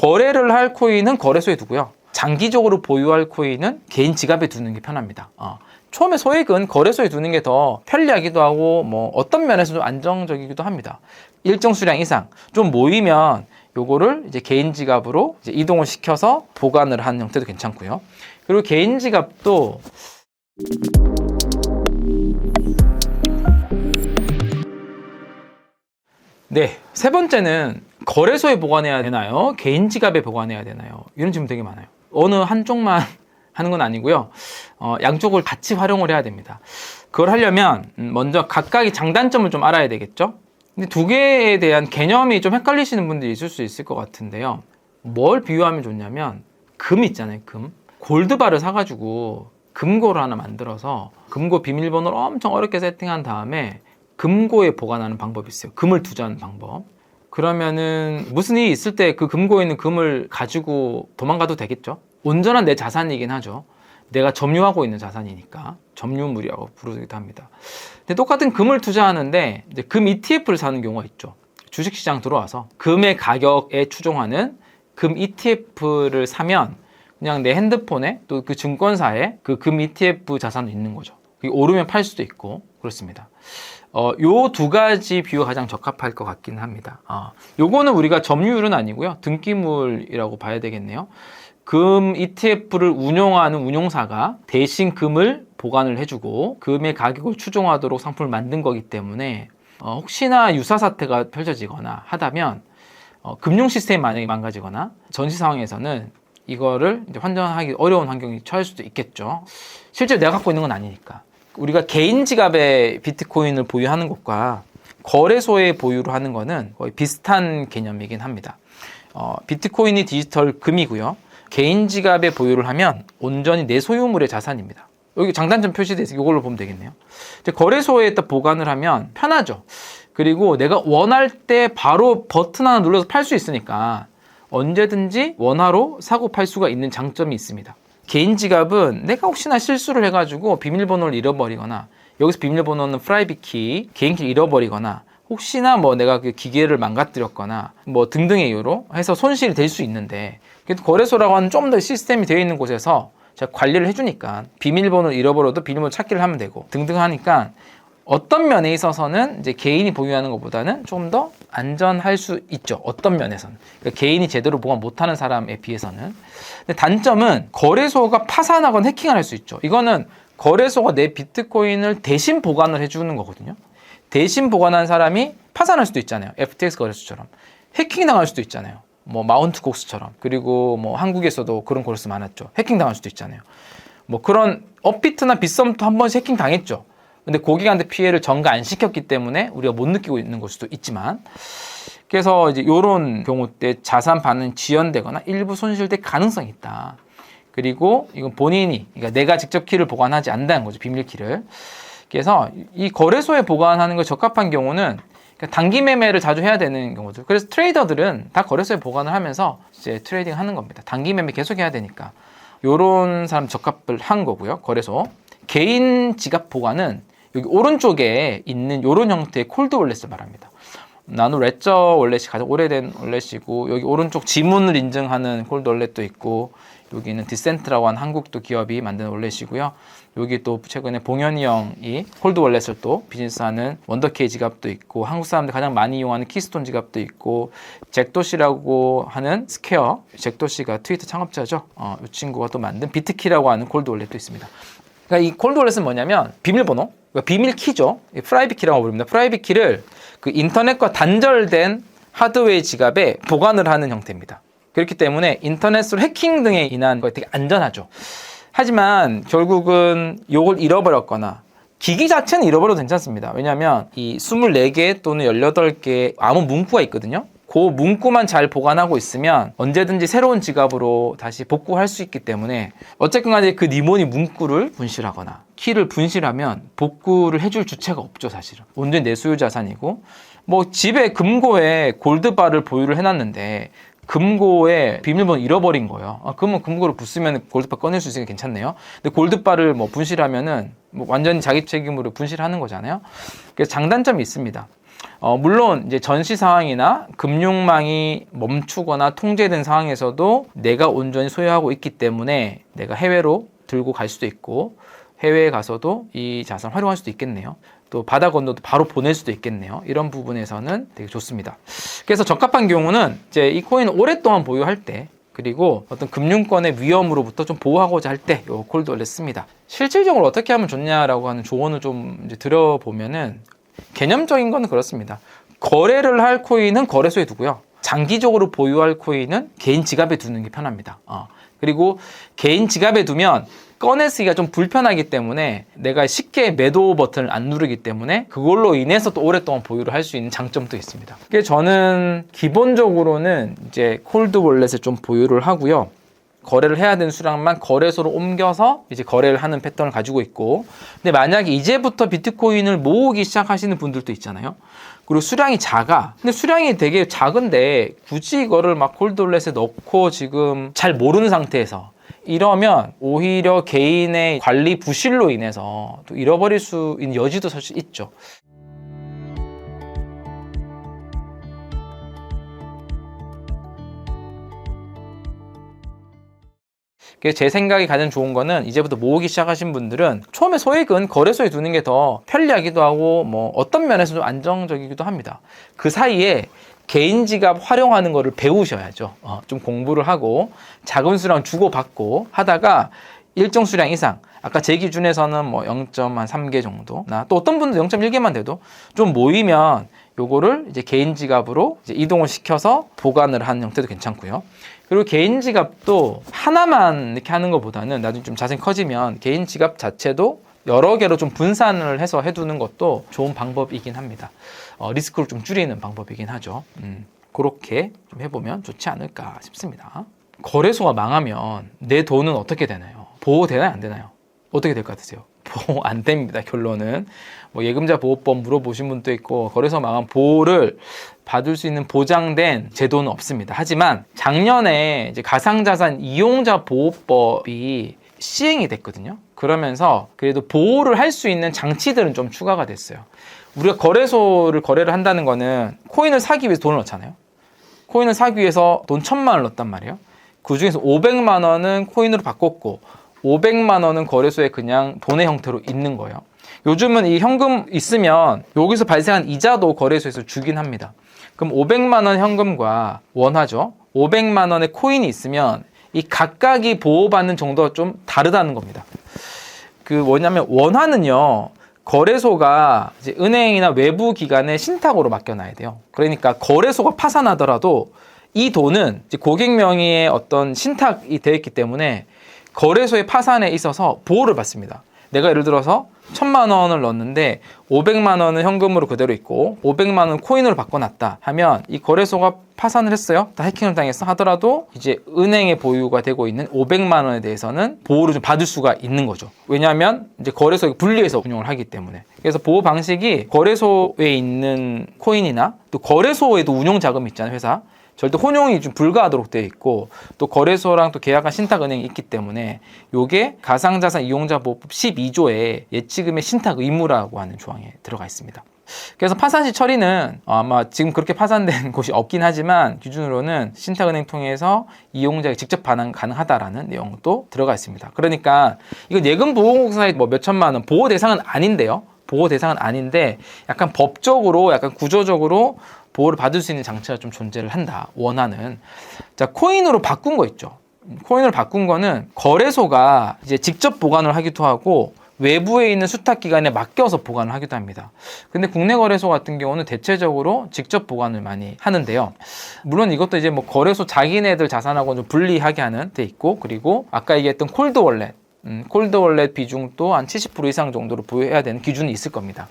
거래를 할 코인은 거래소에 두고요. 장기적으로 보유할 코인은 개인 지갑에 두는 게 편합니다. 처음에 소액은 거래소에 두는 게 더 편리하기도 하고 뭐 어떤 면에서 좀 안정적이기도 합니다. 일정 수량 이상 좀 모이면 요거를 이제 개인 지갑으로 이제 이동을 시켜서 보관을 하는 형태도 괜찮고요. 그리고 개인 지갑도 네, 세 번째는 거래소에 보관해야 되나요? 개인 지갑에 보관해야 되나요? 이런 질문 되게 많아요. 어느 한쪽만 하는 건 아니고요. 양쪽을 같이 활용을 해야 됩니다. 그걸 하려면 먼저 각각의 장단점을 좀 알아야 되겠죠? 근데 두 개에 대한 개념이 좀 헷갈리시는 분들이 있을 수 있을 것 같은데요. 뭘 비유하면 좋냐면 금 있잖아요, 금. 골드바를 사가지고 금고를 하나 만들어서 금고 비밀번호를 엄청 어렵게 세팅한 다음에 금고에 보관하는 방법이 있어요. 금을 두자는 방법. 그러면은 무슨 일이 있을 때 그 금고에 있는 금을 가지고 도망가도 되겠죠? 온전한 내 자산이긴 하죠. 내가 점유하고 있는 자산이니까 점유물이라고 부르기도 합니다. 근데 똑같은 금을 투자하는데 이제 금 ETF를 사는 경우가 있죠. 주식시장 들어와서 금의 가격에 추종하는 금 ETF를 사면 그냥 내 핸드폰에 또 그 증권사에 그 금 ETF 자산이 있는 거죠. 그게 오르면 팔 수도 있고 그렇습니다. 요 두 가지 비유가 가장 적합할 것 같긴 합니다. 요거는 우리가 점유율은 아니고요. 등기물이라고 봐야 되겠네요. 금 ETF를 운용하는 운용사가 대신 금을 보관을 해주고 금의 가격을 추종하도록 상품을 만든 거기 때문에 혹시나 유사 사태가 펼쳐지거나 하다면 금융 시스템이 만약에 망가지거나 전시 상황에서는 이거를 이제 환전하기 어려운 환경이 처할 수도 있겠죠. 실제로 내가 갖고 있는 건 아니니까. 우리가 개인 지갑에 비트코인을 보유하는 것과 거래소에 보유를 하는 거는 거의 비슷한 개념이긴 합니다. 비트코인이 디지털 금이고요. 개인 지갑에 보유를 하면 온전히 내 소유물의 자산입니다. 여기 장단점 표시되어 있어서 이걸로 보면 되겠네요. 이제 거래소에 딱 보관을 하면 편하죠. 그리고 내가 원할 때 바로 버튼 하나 눌러서 팔 수 있으니까 언제든지 원화로 사고 팔 수가 있는 장점이 있습니다. 개인 지갑은 내가 혹시나 실수를 해가지고 비밀번호를 잃어버리거나 여기서 비밀번호는 프라이빗 키, 개인 키를 잃어버리거나 혹시나 뭐 내가 그 기계를 망가뜨렸거나 뭐 등등의 이유로 해서 손실이 될 수 있는데 거래소라고 하는 좀 더 시스템이 되어 있는 곳에서 제가 관리를 해주니까 비밀번호를 잃어버려도 비밀번호 찾기를 하면 되고 등등 하니까 어떤 면에 있어서는 이제 개인이 보유하는 것보다는 좀 더 안전할 수 있죠. 어떤 면에서는. 그러니까 개인이 제대로 보관 못하는 사람에 비해서는. 근데 단점은 거래소가 파산하거나 해킹을 할 수 있죠. 이거는 거래소가 내 비트코인을 대신 보관을 해주는 거거든요. 대신 보관한 사람이 파산할 수도 있잖아요. FTX 거래소처럼. 해킹 당할 수도 있잖아요. 뭐 마운트 곡스처럼. 그리고 뭐 한국에서도 그런 거래소 많았죠. 해킹 당할 수도 있잖아요. 뭐 그런 업비트나 빗썸도 한 번씩 해킹 당했죠. 근데 고객한테 피해를 전가 안 시켰기 때문에 우리가 못 느끼고 있는 걸 수도 있지만, 그래서 이제 이런 경우 때 자산 반응이 지연되거나 일부 손실될 가능성이 있다. 그리고 이건 본인이, 그러니까 내가 직접 키를 보관하지 않는다는 거죠. 비밀 키를. 그래서 이 거래소에 보관하는 거 적합한 경우는 단기 매매를 자주 해야 되는 경우죠. 그래서 트레이더들은 다 거래소에 보관을 하면서 이제 트레이딩 하는 겁니다. 단기 매매 계속 해야 되니까. 요런 사람 적합을 한 거고요. 거래소. 개인 지갑 보관은 여기 오른쪽에 있는 이런 형태의 콜드 월렛을 말합니다. 나노 레저 월렛이 가장 오래된 월렛이고, 여기 오른쪽 지문을 인증하는 콜드 월렛도 있고, 여기는 디센트라고 하는 한국도 기업이 만든 월렛이고요. 여기 또 최근에 봉현이 형이 콜드 월렛을 또 비즈니스하는 원더케이 지갑도 있고, 한국 사람들 가장 많이 이용하는 키스톤 지갑도 있고, 잭도시라고 하는 스퀘어, 잭도시가 트위터 창업자죠. 이 친구가 또 만든 비트키라고 하는 콜드 월렛도 있습니다. 그러니까 이 콜드 월렛은 뭐냐면 비밀번호, 그러니까 비밀 키죠. 프라이빗 키라고 부릅니다. 프라이빗 키를 그 인터넷과 단절된 하드웨어 지갑에 보관을 하는 형태입니다. 그렇기 때문에 인터넷으로 해킹 등에 인한 거에 되게 안전하죠. 하지만 결국은 이걸 잃어버렸거나 기기 자체는 잃어버려도 괜찮습니다. 왜냐하면 이 24개 또는 18개 아무 문구가 있거든요. 그 문구만 잘 보관하고 있으면 언제든지 새로운 지갑으로 다시 복구할 수 있기 때문에, 어쨌든 간에 그 니모니 문구를 분실하거나 키를 분실하면 복구를 해줄 주체가 없죠. 사실은 온전히 내 소유 자산이고, 뭐 집에 금고에 골드바를 보유를 해놨는데 금고에 비밀번호 잃어버린 거예요. 그러면 금고를 부수면 골드바 꺼낼 수 있으니까 괜찮네요. 근데 골드바를 뭐 분실하면은 뭐 완전히 자기 책임으로 분실하는 거잖아요. 그래서 장단점이 있습니다. 물론 이제 전시 상황이나 금융망이 멈추거나 통제된 상황에서도 내가 온전히 소유하고 있기 때문에 내가 해외로 들고 갈 수도 있고 해외에 가서도 이 자산을 활용할 수도 있겠네요. 또 바다 건너도 바로 보낼 수도 있겠네요. 이런 부분에서는 되게 좋습니다. 그래서 적합한 경우는 이제 이 코인을 오랫동안 보유할 때 그리고 어떤 금융권의 위험으로부터 좀 보호하고자 할 때 이 콜드 월렛 씁니다. 실질적으로 어떻게 하면 좋냐라고 하는 조언을 좀 이제 들어보면은 개념적인 거는 그렇습니다. 거래를 할 코인은 거래소에 두고요. 장기적으로 보유할 코인은 개인 지갑에 두는 게 편합니다. 그리고 개인 지갑에 두면 꺼내 쓰기가 좀 불편하기 때문에 내가 쉽게 매도 버튼을 안 누르기 때문에 그걸로 인해서 또 오랫동안 보유를 할 수 있는 장점도 있습니다. 그래서 저는 기본적으로는 이제 콜드 월렛을 좀 보유를 하고요. 거래를 해야 되는 수량만 거래소로 옮겨서 이제 거래를 하는 패턴을 가지고 있고, 근데 만약에 이제부터 비트코인을 모으기 시작하시는 분들도 있잖아요. 그리고 수량이 작아. 근데 수량이 되게 작은데 굳이 이거를 막 콜드월렛에 넣고 지금 잘 모르는 상태에서 이러면 오히려 개인의 관리 부실로 인해서 또 잃어버릴 수 있는 여지도 사실 있죠. 그래서 제 생각이 가장 좋은 거는 이제부터 모으기 시작하신 분들은 처음에 소액은 거래소에 두는 게 더 편리하기도 하고 뭐 어떤 면에서 좀 안정적이기도 합니다. 그 사이에 개인 지갑 활용하는 거를 배우셔야죠. 좀 공부를 하고 작은 수량 주고받고 하다가 일정 수량 이상, 아까 제 기준에서는 뭐 0.3개 정도나 또 어떤 분들 0.1개만 돼도 좀 모이면 요거를 이제 개인 지갑으로 이제 이동을 시켜서 보관을 하는 형태도 괜찮고요. 그리고 개인 지갑도 하나만 이렇게 하는 것보다는 나중에 좀 자세히 커지면 개인 지갑 자체도 여러 개로 좀 분산을 해서 해두는 것도 좋은 방법이긴 합니다. 리스크를 좀 줄이는 방법이긴 하죠. 그렇게 좀 해보면 좋지 않을까 싶습니다. 거래소가 망하면 내 돈은 어떻게 되나요? 보호되나요? 안 되나요? 어떻게 될 것 같으세요? 보호 안 됩니다. 결론은 뭐 예금자 보호법 물어보신 분도 있고 거래소 망한 보호를 받을 수 있는 보장된 제도는 없습니다. 하지만 작년에 이제 가상자산 이용자 보호법이 시행이 됐거든요. 그러면서 그래도 보호를 할 수 있는 장치들은 좀 추가가 됐어요. 우리가 거래를 한다는 거는 코인을 사기 위해서 돈을 넣잖아요. 코인을 사기 위해서 돈 1,000만 원을 넣었단 말이에요. 그 중에서 500만 원은 코인으로 바꿨고 500만 원은 거래소에 그냥 돈의 형태로 있는 거예요. 요즘은 이 현금 있으면 여기서 발생한 이자도 거래소에서 주긴 합니다. 그럼 500만 원 현금과 원화죠. 500만 원의 코인이 있으면 이 각각이 보호받는 정도가 좀 다르다는 겁니다. 그 뭐냐면 원화는요. 거래소가 이제 은행이나 외부 기관의 신탁으로 맡겨놔야 돼요. 그러니까 거래소가 파산하더라도 이 돈은 이제 고객 명의의 어떤 신탁이 되어 있기 때문에 거래소의 파산에 있어서 보호를 받습니다. 내가 예를 들어서 1,000만 원을 넣었는데 500만 원은 현금으로 그대로 있고 500만 원 코인으로 바꿔놨다 하면 이 거래소가 파산을 했어요. 다 해킹을 당했어 하더라도 이제 은행에 보유가 되고 있는 500만 원에 대해서는 보호를 좀 받을 수가 있는 거죠. 왜냐하면 이제 거래소에 분리해서 운영을 하기 때문에. 그래서 보호 방식이 거래소에 있는 코인이나 또 거래소에도 운용 자금이 있잖아요. 회사. 절대 혼용이 좀 불가하도록 되어 있고 또 거래소랑 또 계약한 신탁은행이 있기 때문에 요게 가상자산 이용자 보호법 12조에 예치금의 신탁 의무라고 하는 조항에 들어가 있습니다. 그래서 파산 시 처리는 아마 지금 그렇게 파산된 곳이 없긴 하지만 기준으로는 신탁은행 통해서 이용자에게 직접 반환 가능하다라는 내용도 들어가 있습니다. 그러니까 이거 예금 보호사에 뭐 몇천만 원 보호 대상은 아닌데요. 보호 대상은 아닌데 약간 법적으로 약간 구조적으로 보호를 받을 수 있는 장치가 좀 존재를 한다. 원하는. 자, 코인으로 바꾼 거 있죠. 코인으로 바꾼 거는 거래소가 이제 직접 보관을 하기도 하고 외부에 있는 수탁기관에 맡겨서 보관을 하기도 합니다. 근데 국내 거래소 같은 경우는 대체적으로 직접 보관을 많이 하는데요. 물론 이것도 이제 뭐 거래소 자기네들 자산하고 좀 분리하게 하는 데 있고 그리고 아까 얘기했던 콜드 월렛 콜드 월렛 비중도 한 70% 이상 정도로 보유해야 되는 기준이 있을 겁니다.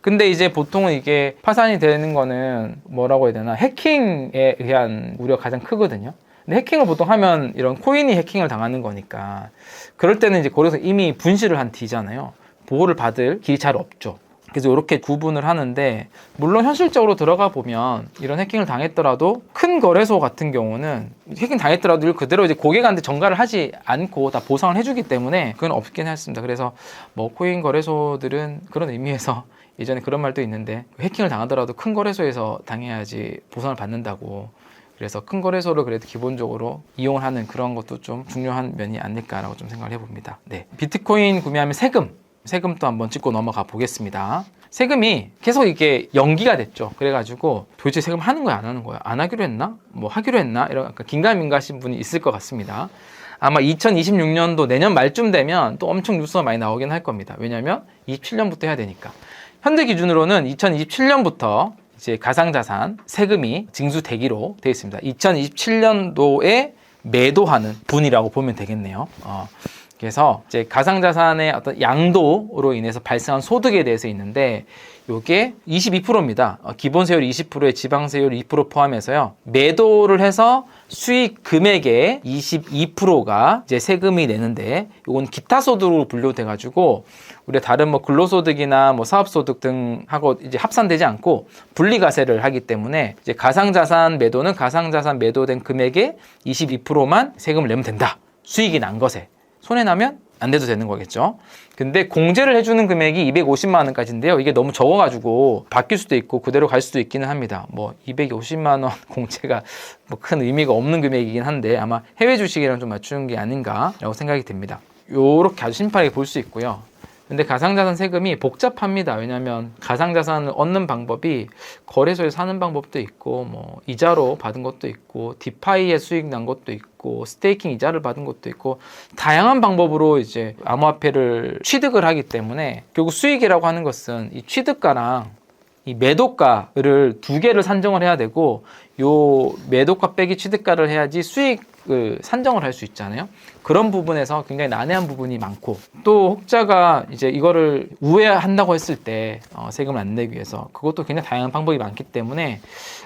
근데 이제 보통은 이게 파산이 되는 거는 뭐라고 해야 되나 해킹에 의한 우려가 가장 크거든요. 근데 해킹을 보통 하면 이런 코인이 해킹을 당하는 거니까 그럴 때는 이제 거기서 이미 분실을 한 뒤잖아요. 보호를 받을 길이 잘 없죠. 그래서 이렇게 구분을 하는데 물론 현실적으로 들어가 보면 이런 해킹을 당했더라도 큰 거래소 같은 경우는 해킹 당했더라도 그대로 이제 고객한테 전가를 하지 않고 다 보상을 해주기 때문에 그건 없긴 했습니다. 그래서 뭐 코인 거래소들은 그런 의미에서 예전에 그런 말도 있는데 해킹을 당하더라도 큰 거래소에서 당해야지 보상을 받는다고. 그래서 큰 거래소를 그래도 기본적으로 이용을 하는 그런 것도 좀 중요한 면이 아닐까라고 좀 생각을 해봅니다. 네. 비트코인 구매하면 세금도 한번 짚고 넘어가 보겠습니다. 세금이 계속 이게 연기가 됐죠. 그래가지고 도대체 세금 하는 거야, 안 하는 거야? 안 하기로 했나? 뭐 하기로 했나? 이런 긴가민가하신 분이 있을 것 같습니다. 아마 2026년도 내년 말쯤 되면 또 엄청 뉴스가 많이 나오긴 할 겁니다. 왜냐하면 27년부터 해야 되니까. 현재 기준으로는 2027년부터 이제 가상자산 세금이 징수되기로 되어 있습니다. 2027년도에 매도하는 분이라고 보면 되겠네요. 그래서 이제 가상자산의 어떤 양도로 인해서 발생한 소득에 대해서 있는데 이게 22%입니다. 기본세율 20%에 지방세율 2% 포함해서요. 매도를 해서 수익 금액의 22%가 이제 세금이 내는데 이건 기타 소득으로 분류돼 가지고 우리가 다른 뭐 근로소득이나 뭐 사업소득 등하고 이제 합산되지 않고 분리과세를 하기 때문에 이제 가상자산 매도는 가상자산 매도된 금액의 22%만 세금을 내면 된다. 수익이 난 것에. 손해나면 안 내도 되는 거겠죠. 근데 공제를 해주는 금액이 250만 원까지인데요. 이게 너무 적어가지고 바뀔 수도 있고 그대로 갈 수도 있기는 합니다. 뭐 250만 원 공제가 뭐 큰 의미가 없는 금액이긴 한데 아마 해외 주식이랑 좀 맞추는 게 아닌가라고 생각이 듭니다. 요렇게 아주 심플하게 볼 수 있고요. 근데 가상자산 세금이 복잡합니다. 왜냐하면 가상자산을 얻는 방법이 거래소에서 사는 방법도 있고 뭐 이자로 받은 것도 있고 디파이에 수익 난 것도 있고 스테이킹 이자를 받은 것도 있고 다양한 방법으로 이제 암호화폐를 취득을 하기 때문에 결국 수익이라고 하는 것은 이 취득가랑 이 매도가를 두 개를 산정을 해야 되고 요 매도가 빼기 취득가를 해야지 수익을 산정을 할 수 있잖아요. 그런 부분에서 굉장히 난해한 부분이 많고 또 혹자가 이제 이거를 우회한다고 했을 때 세금을 안 내기 위해서 그것도 굉장히 다양한 방법이 많기 때문에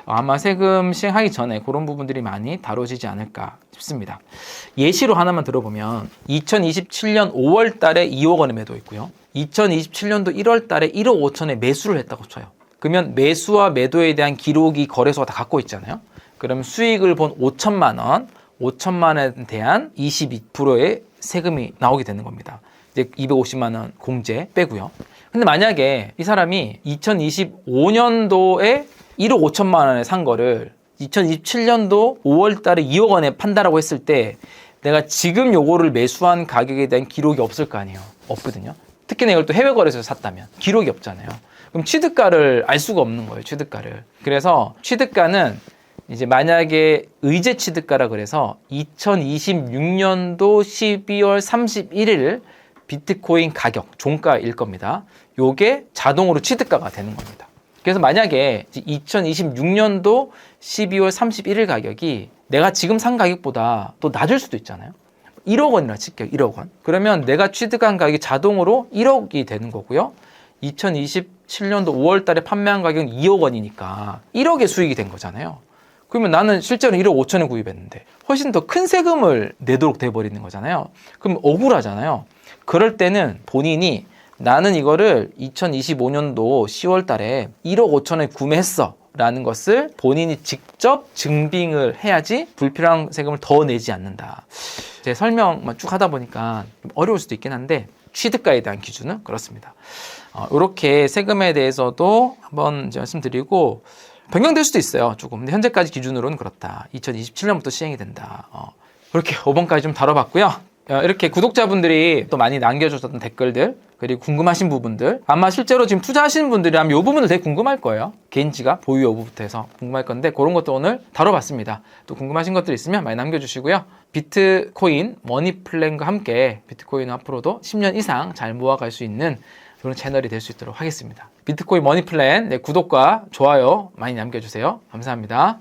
아마 세금 시행하기 전에 그런 부분들이 많이 다뤄지지 않을까 싶습니다. 예시로 하나만 들어보면 2027년 5월 달에 2억 원의 매도 있고요. 2027년도 1월 달에 1억 5천에 매수를 했다고 쳐요. 그러면 매수와 매도에 대한 기록이 거래소가 다 갖고 있잖아요. 그럼 수익을 본 5천만 원, 5천만 원에 대한 22%의 세금이 나오게 되는 겁니다. 이제 250만 원 공제 빼고요. 근데 만약에 이 사람이 2025년도에 1억 5천만 원에 산 거를 2027년도 5월 달에 2억 원에 판다라고 했을 때 내가 지금 요거를 매수한 가격에 대한 기록이 없을 거 아니에요. 없거든요. 특히나 이걸 또 해외 거래소에서 샀다면 기록이 없잖아요. 그럼 취득가를 알 수가 없는 거예요. 취득가를. 그래서 취득가는 이제 만약에 의제 취득가라 그래서 2026년도 12월 31일 비트코인 가격 종가일 겁니다. 요게 자동으로 취득가가 되는 겁니다. 그래서 만약에 2026년도 12월 31일 가격이 내가 지금 산 가격보다 또 낮을 수도 있잖아요. 1억 원이라 칠게요. 1억 원. 그러면 내가 취득한 가격이 자동으로 1억이 되는 거고요. 2027년도 5월 달에 판매한 가격은 2억 원이니까 1억의 수익이 된 거잖아요. 그러면 나는 실제로 1억 5천에 구입했는데 훨씬 더 큰 세금을 내도록 돼버리는 거잖아요. 그럼 억울하잖아요. 그럴 때는 본인이 나는 이거를 2025년도 10월 달에 1억 5천에 구매했어 라는 것을 본인이 직접 증빙을 해야지 불필요한 세금을 더 내지 않는다. 제 설명만 쭉 하다 보니까 좀 어려울 수도 있긴 한데 취득가에 대한 기준은 그렇습니다. 이렇게 세금에 대해서도 한번 이제 말씀드리고 변경될 수도 있어요. 조금. 근데 현재까지 기준으로는 그렇다. 2027년부터 시행이 된다. 그렇게 5번까지 좀 다뤄봤고요. 이렇게 구독자분들이 또 많이 남겨주셨던 댓글들 그리고 궁금하신 부분들 아마 실제로 지금 투자하시는 분들이라면 이 부분을 되게 궁금할 거예요. 개인 지갑 보유 여부부터 해서 궁금할 건데 그런 것도 오늘 다뤄봤습니다. 또 궁금하신 것들 있으면 많이 남겨주시고요. 비트코인 머니플랜과 함께 비트코인은 앞으로도 10년 이상 잘 모아갈 수 있는 그런 채널이 될 수 있도록 하겠습니다. 비트코인 머니플랜 구독과 좋아요 많이 남겨주세요. 감사합니다.